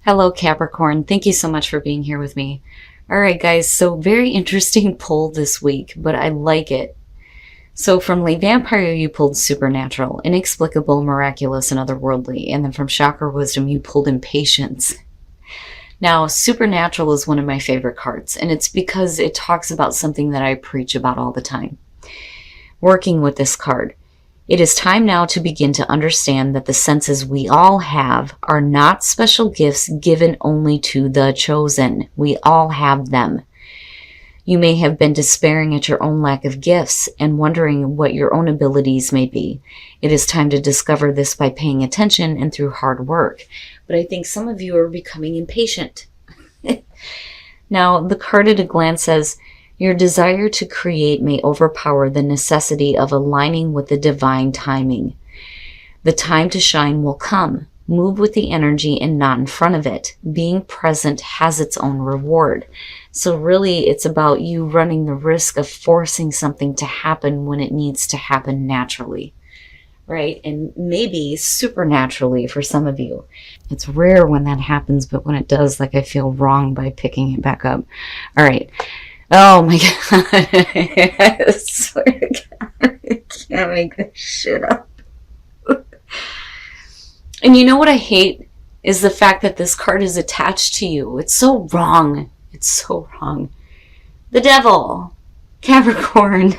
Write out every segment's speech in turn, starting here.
Hello, Capricorn. Thank you so much for being here with me. All right, guys, so very interesting pull this week, but I like it. So from Late Vampire, you pulled Supernatural, Inexplicable, Miraculous, and Otherworldly. And then from Chakra Wisdom, you pulled Impatience. Now, Supernatural is one of my favorite cards, and it's because it talks about something that I preach about all the time. Working with this card, it is time now to begin to understand that the senses we all have are not special gifts given only to the chosen. We all have them. You may have been despairing at your own lack of gifts and wondering what your own abilities may be. It is time to discover this by paying attention and through hard work. But I think some of you are becoming impatient. Now, the card at a glance says, your desire to create may overpower the necessity of aligning with the divine timing. The time to shine will come. Move with the energy and not in front of it. Being present has its own reward. So really, it's about you running the risk of forcing something to happen when it needs to happen naturally, right? And maybe supernaturally for some of you. It's rare when that happens, but when it does, like, I feel wrong by picking it back up. All right. Oh my God. I swear to God, I can't make this shit up. And you know what I hate is the fact that this card is attached to you. It's so wrong. It's so wrong. The devil. Capricorn.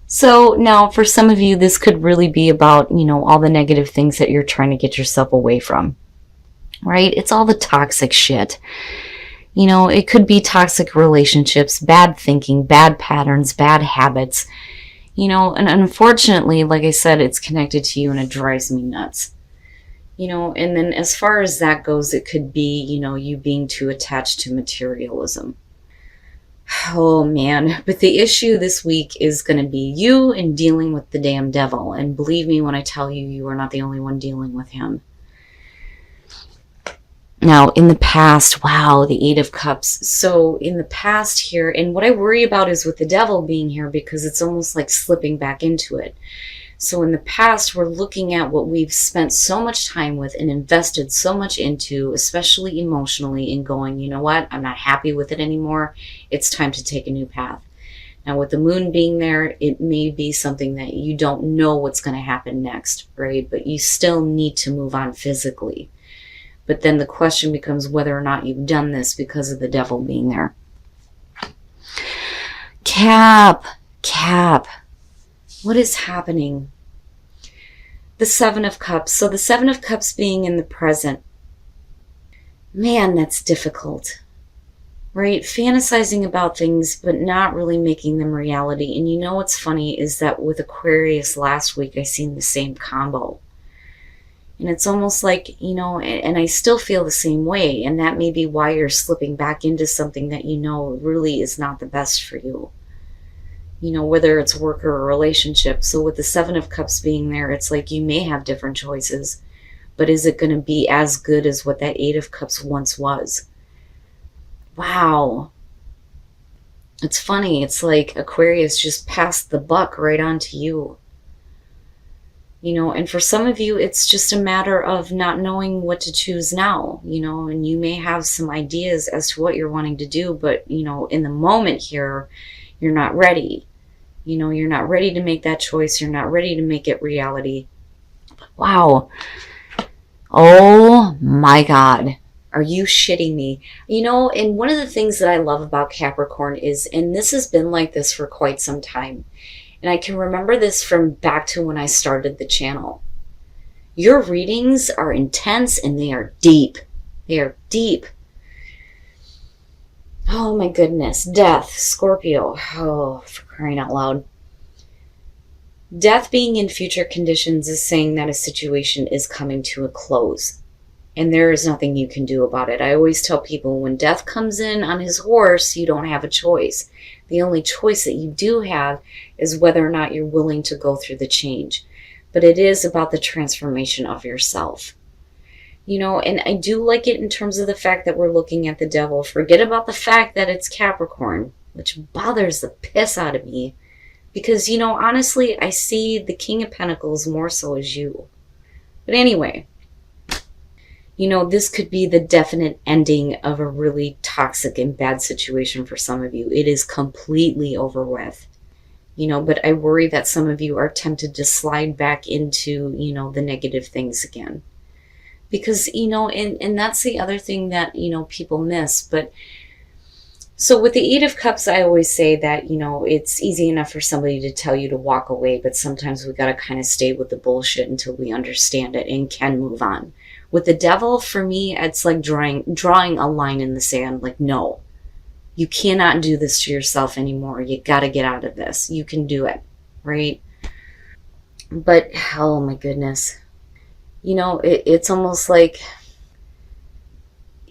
So now for some of you, this could really be about, all the negative things that you're trying to get yourself away from, right? It's all the toxic shit. It could be toxic relationships, bad thinking, bad patterns, bad habits, and unfortunately, like I said, it's connected to you and it drives me nuts. And then as far as that goes, it could be, you being too attached to materialism. Oh man, but the issue this week is going to be you and dealing with the damn devil. And believe me when I tell you, you are not the only one dealing with him. Now, in the past, wow, the Eight of Cups. So in the past here, and what I worry about is with the devil being here because it's almost like slipping back into it. So in the past, we're looking at what we've spent so much time with and invested so much into, especially emotionally, and going, you know what, I'm not happy with it anymore. It's time to take a new path. Now, with the moon being there, it may be something that you don't know what's going to happen next, right? But you still need to move on physically. But then the question becomes whether or not you've done this because of the devil being there. Cap. What is happening? The Seven of Cups. So the Seven of Cups being in the present. Man, that's difficult. Right? Fantasizing about things, but not really making them reality. And what's funny is that with Aquarius last week, I seen the same combo. And it's almost like, and I still feel the same way. And that may be why you're slipping back into something that really is not the best for you. Whether it's work or a relationship. So with the Seven of Cups being there, it's like you may have different choices. But is it going to be as good as what that Eight of Cups once was? Wow. It's funny. It's like Aquarius just passed the buck right on to you. And for some of you, it's just a matter of not knowing what to choose now, and you may have some ideas as to what you're wanting to do, but, in the moment here, you're not ready. You're not ready to make that choice. You're not ready to make it reality. Wow. Oh my God. Are you shitting me? And one of the things that I love about Capricorn is, and this has been like this for quite some time, and I can remember this from back to when I started the channel. Your readings are intense and they are deep. They are deep. Oh my goodness. Death. Scorpio. Oh, for crying out loud. Death being in future conditions is saying that a situation is coming to a close. And there is nothing you can do about it. I always tell people when death comes in on his horse, you don't have a choice. The only choice that you do have is whether or not you're willing to go through the change. But it is about the transformation of yourself. And I do like it in terms of the fact that we're looking at the devil. Forget about the fact that it's Capricorn, which bothers the piss out of me. Because, honestly, I see the King of Pentacles more so as you. But anyway, You know, this could be the definite ending of a really toxic and bad situation for some of you. It is completely over with. You know, but I worry that some of you are tempted to slide back into, you know, the negative things again. Because, you know, and that's the other thing that, you know, people miss. But so with the Eight of Cups, I always say that, you know, it's easy enough for somebody to tell you to walk away, but sometimes we got to kind of stay with the bullshit until we understand it and can move on. With the Devil, for me, it's like drawing a line in the sand. Like, no, you cannot do this to yourself anymore. You got to get out of this. You can do it, right? But, oh my goodness. You know, it's almost like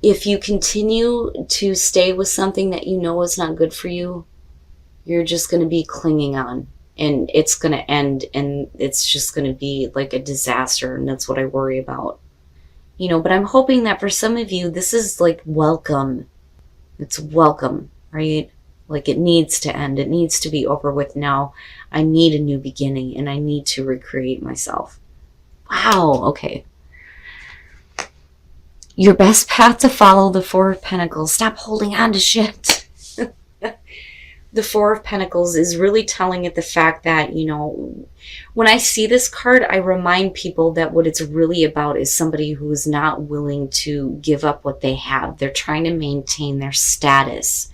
if you continue to stay with something that you know is not good for you, you're just going to be clinging on, and it's going to end, and it's just going to be like a disaster. And that's what I worry about. You know, but I'm hoping that for some of you, this is like welcome. It's welcome, right? Like it needs to end. It needs to be over with now. I need a new beginning, and I need to recreate myself. Wow, okay. Your best path to follow, the Four of Pentacles. Stop holding on to shit. The Four of Pentacles is really telling it the fact that, you know, when I see this card, I remind people that what it's really about is somebody who is not willing to give up what they have. They're trying to maintain their status.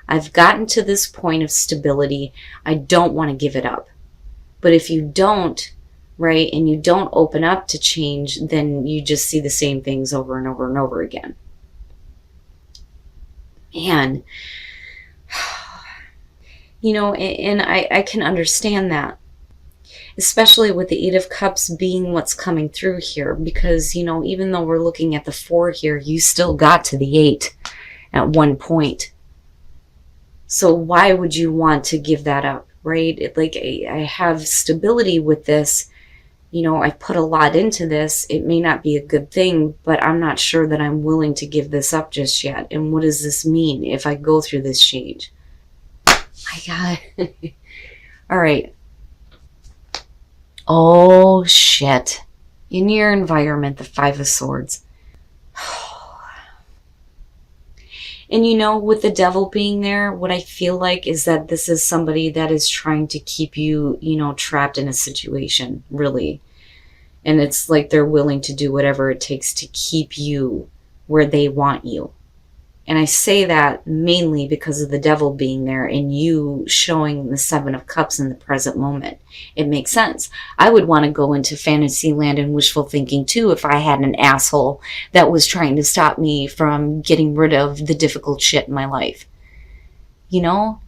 I've gotten to this point of stability. I don't want to give it up. But if you don't, right, and you don't open up to change, then you just see the same things over and over and over again. Man, you know, and I can understand that, especially with the Eight of Cups being what's coming through here, because, you know, even though we're looking at the 4 here, you still got to the 8 at one point. So why would you want to give that up, right? Like I have stability with this. You know, I've put a lot into this. It may not be a good thing, but I'm not sure that I'm willing to give this up just yet. And what does this mean if I go through this change? My God. All right. Oh, shit. In your environment, the Five of Swords. And you know, with the Devil being there, what I feel like is that this is somebody that is trying to keep you, you know, trapped in a situation, really. And it's like they're willing to do whatever it takes to keep you where they want you. And I say that mainly because of the Devil being there and you showing the Seven of Cups in the present moment. It makes sense. I would want to go into fantasy land and wishful thinking too if I had an asshole that was trying to stop me from getting rid of the difficult shit in my life. You know?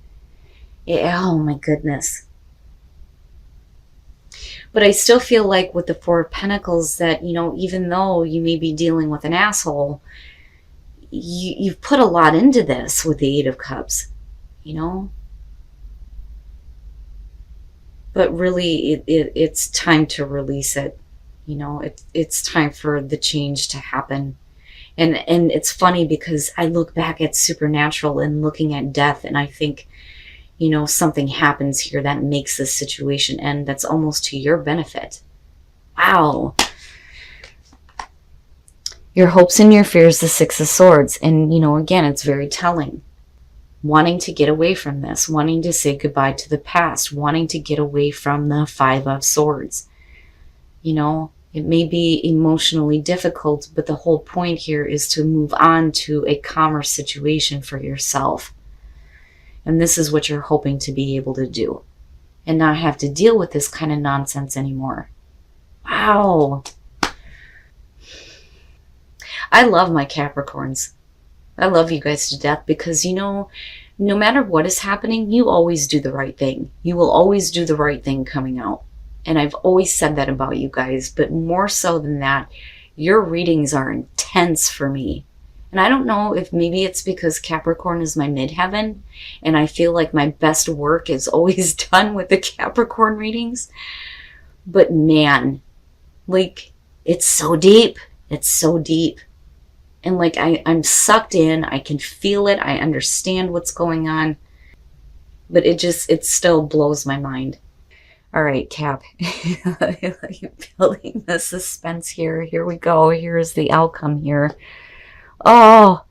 Oh my goodness. But I still feel like with the Four of Pentacles that, you know, even though you may be dealing with an asshole, you've put a lot into this with the Eight of Cups, you know? But really, it's time to release it. You know, it's time for the change to happen. And it's funny because I look back at Supernatural and looking at death, and I think, you know, something happens here that makes this situation end that's almost to your benefit. Wow. Your hopes and your fears, the Six of Swords. And, you know, again, it's very telling. Wanting to get away from this, wanting to say goodbye to the past, wanting to get away from the Five of Swords. You know, it may be emotionally difficult, but the whole point here is to move on to a calmer situation for yourself. And this is what you're hoping to be able to do. And not have to deal with this kind of nonsense anymore. Wow. I love my Capricorns. I love you guys to death because, you know, no matter what is happening, you always do the right thing. You will always do the right thing coming out. And I've always said that about you guys, but more so than that, your readings are intense for me. And I don't know if maybe it's because Capricorn is my midheaven and I feel like my best work is always done with the Capricorn readings. But man, like, it's so deep. It's so deep. And like I'm sucked in, I can feel it, I understand what's going on, but it still blows my mind. All right, Cap. Building the suspense here. Here we go. Here's the outcome here. Oh,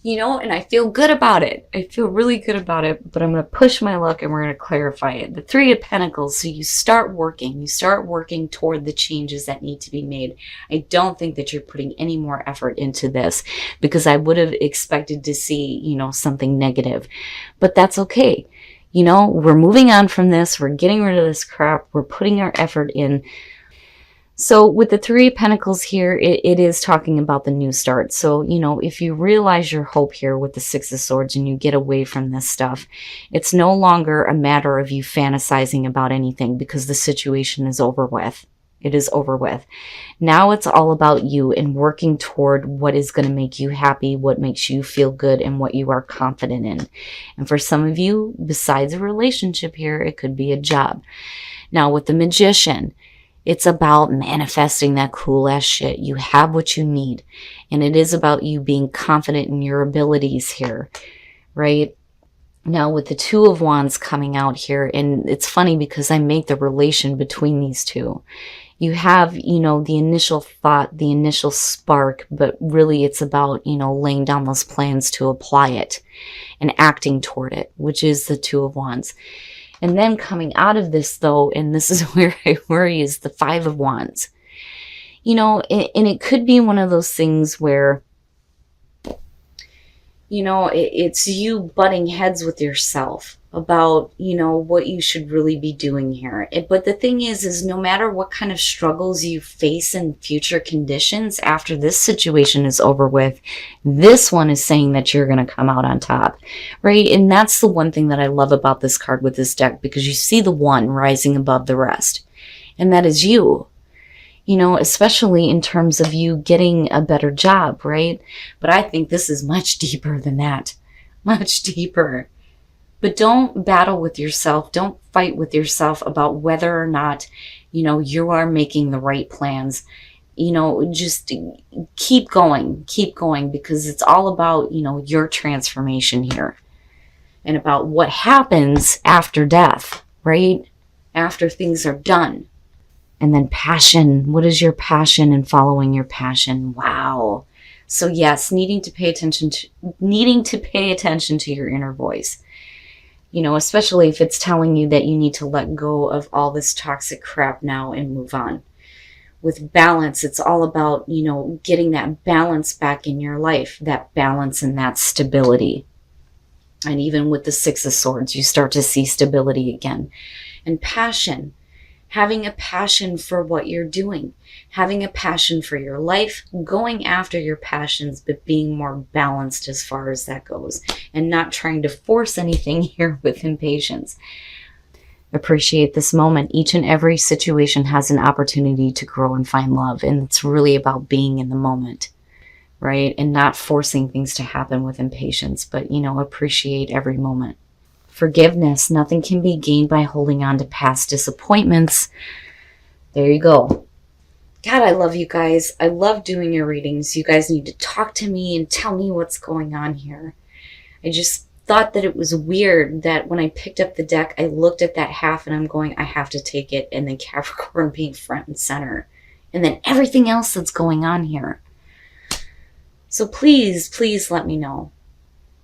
and I feel good about it. I feel really good about it, but I'm going to push my luck and we're going to clarify it. The Three of Pentacles. So you start working. You start working toward the changes that need to be made. I don't think that you're putting any more effort into this because I would have expected to see, something negative. But that's okay. We're moving on from this. We're getting rid of this crap. We're putting our effort in. So with the Three of Pentacles here, it is talking about the new start. So, if you realize your hope here with the Six of Swords and you get away from this stuff, it's no longer a matter of you fantasizing about anything because the situation is over with. It is over with. Now it's all about you and working toward what is going to make you happy, what makes you feel good, and what you are confident in. And for some of you, besides a relationship here, it could be a job. Now with the Magician, it's about manifesting that cool ass shit. You have what you need. And it is about you being confident in your abilities here, right? Now with the Two of Wands coming out here, and it's funny because I make the relation between these two. You have, the initial thought, the initial spark, but really it's about, laying down those plans to apply it and acting toward it, which is the Two of Wands. And then coming out of this, though, and this is where I worry, is the Five of Wands. And it could be one of those things where, it's you butting heads with yourself about, what you should really be doing here. But the thing is no matter what kind of struggles you face in future conditions after this situation is over with, this one is saying that you're going to come out on top, right? And that's the one thing that I love about this card with this deck, because you see the one rising above the rest, and that is you. Especially in terms of you getting a better job, right? But I think this is much deeper than that. Much deeper. But don't battle with yourself. Don't fight with yourself about whether or not, you are making the right plans. Just keep going. Keep going, because it's all about, your transformation here. And about what happens after death, right? After things are done. And then passion. What is your passion and following your passion? Wow. So yes, needing to pay attention to your inner voice. Especially if it's telling you that you need to let go of all this toxic crap now and move on. With balance, it's all about, getting that balance back in your life, that balance and that stability. And even with the Six of Swords, you start to see stability again. And passion. Having a passion for what you're doing, having a passion for your life, going after your passions, but being more balanced as far as that goes, and not trying to force anything here with impatience. Appreciate this moment. Each and every situation has an opportunity to grow and find love, and it's really about being in the moment, right? And not forcing things to happen with impatience, but, appreciate every moment. Forgiveness. Nothing can be gained by holding on to past disappointments. There you go. God, I love you guys. I love doing your readings. You guys need to talk to me and tell me what's going on here. I just thought that it was weird that when I picked up the deck, I looked at that half and I'm going, I have to take it. And then Capricorn being front and center. And then everything else that's going on here. So please, please let me know.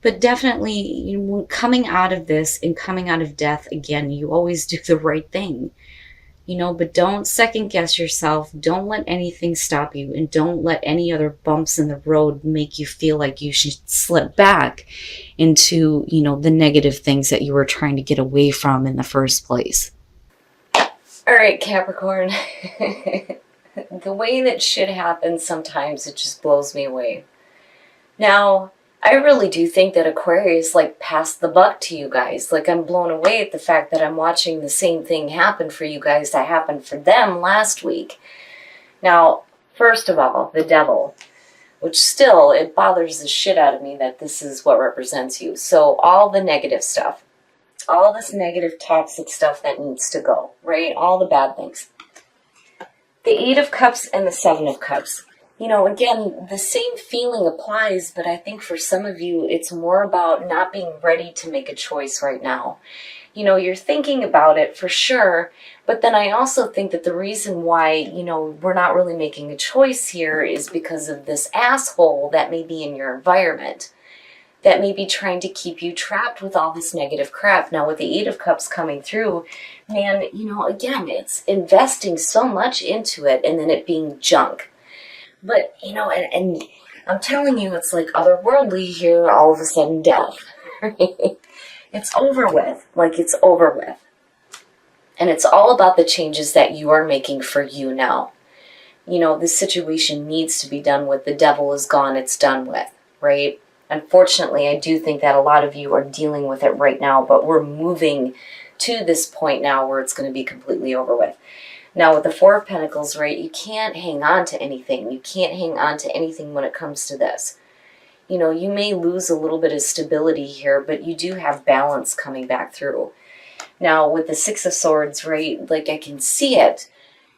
But definitely, coming out of this and coming out of death, again, you always do the right thing. But don't second guess yourself. Don't let anything stop you. And don't let any other bumps in the road make you feel like you should slip back into, the negative things that you were trying to get away from in the first place. All right, Capricorn. The way that shit happens sometimes, it just blows me away. Now, I really do think that Aquarius passed the buck to you guys. I'm blown away at the fact that I'm watching the same thing happen for you guys that happened for them last week. Now, first of all, the devil, which still, it bothers the shit out of me that this is what represents you. So all the negative stuff, all this negative toxic stuff that needs to go, right? All the bad things. The Eight of Cups and the Seven of Cups. Again, the same feeling applies, but I think for some of you, it's more about not being ready to make a choice right now. You know, you're thinking about it for sure, but then I also think that the reason why, you know, we're not really making a choice here is because of this asshole that may be in your environment, that may be trying to keep you trapped with all this negative crap. Now, with the Eight of Cups coming through, man, you know, again, it's investing so much into it and then it being junk. But, you know, and I'm telling you, it's like otherworldly here, all of a sudden death. It's over with. Like, it's over with. And it's all about the changes that you are making for you now. You know, this situation needs to be done with. The devil is gone. It's done with, right? Unfortunately, I do think that a lot of you are dealing with it right now, but we're moving to this point now where it's going to be completely over with. Now, with the Four of Pentacles, right, you can't hang on to anything. You can't hang on to anything when it comes to this. You know, you may lose a little bit of stability here, but you do have balance coming back through. Now, with the Six of Swords, right, like I can see it.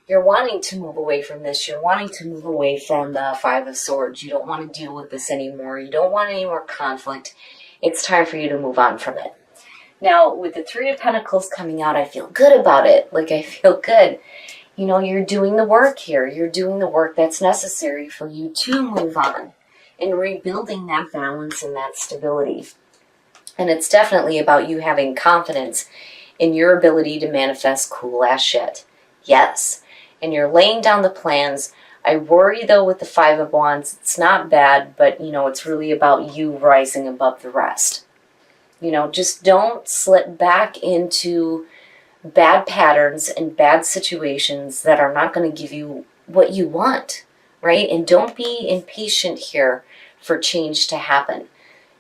You're wanting to move away from this. You're wanting to move away from the Five of Swords. You don't want to deal with this anymore. You don't want any more conflict. It's time for you to move on from it. Now, with the Three of Pentacles coming out, I feel good about it. Like, I feel good. You know, you're doing the work here. You're doing the work that's necessary for you to move on and rebuilding that balance and that stability. And it's definitely about you having confidence in your ability to manifest cool ass shit. Yes. And you're laying down the plans. I worry, though, with the Five of Wands, it's not bad, but, you know, it's really about you rising above the rest. You know, just don't slip back into bad patterns and bad situations that are not going to give you what you want, right? And don't be impatient here for change to happen.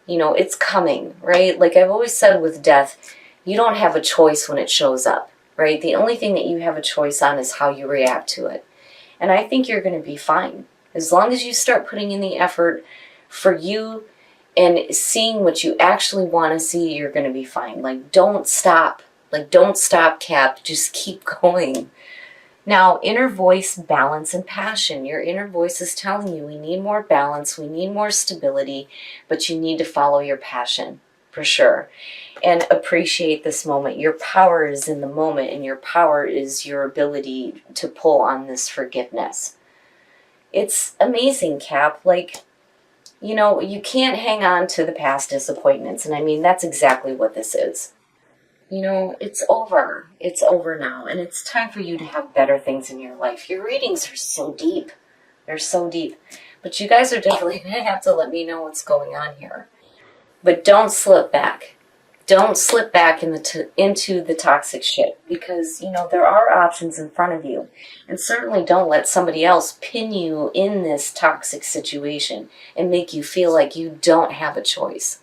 You know, it's coming, right? Like I've always said with death, you don't have a choice when it shows up. Right? The only thing that you have a choice on is how you react to it. And I think you're going to be fine. As long as you start putting in the effort for you and seeing what you actually want to see, you're going to be fine. Like, don't stop. Like, don't stop, Cap. Just keep going. Now, inner voice, balance, and passion. Your inner voice is telling you we need more balance, we need more stability, but you need to follow your passion, for sure. And appreciate this moment. Your power is in the moment, and your power is your ability to pull on this forgiveness. It's amazing, Cap. Like, you know, you can't hang on to the past disappointments. And I mean, that's exactly what this is. You know, it's over. It's over now. And it's time for you to have better things in your life. Your readings are so deep. They're so deep. But you guys are definitely going to have to let me know what's going on here. But don't slip back. Don't slip back into the toxic shit, because, you know, there are options in front of you. And certainly don't let somebody else pin you in this toxic situation and make you feel like you don't have a choice.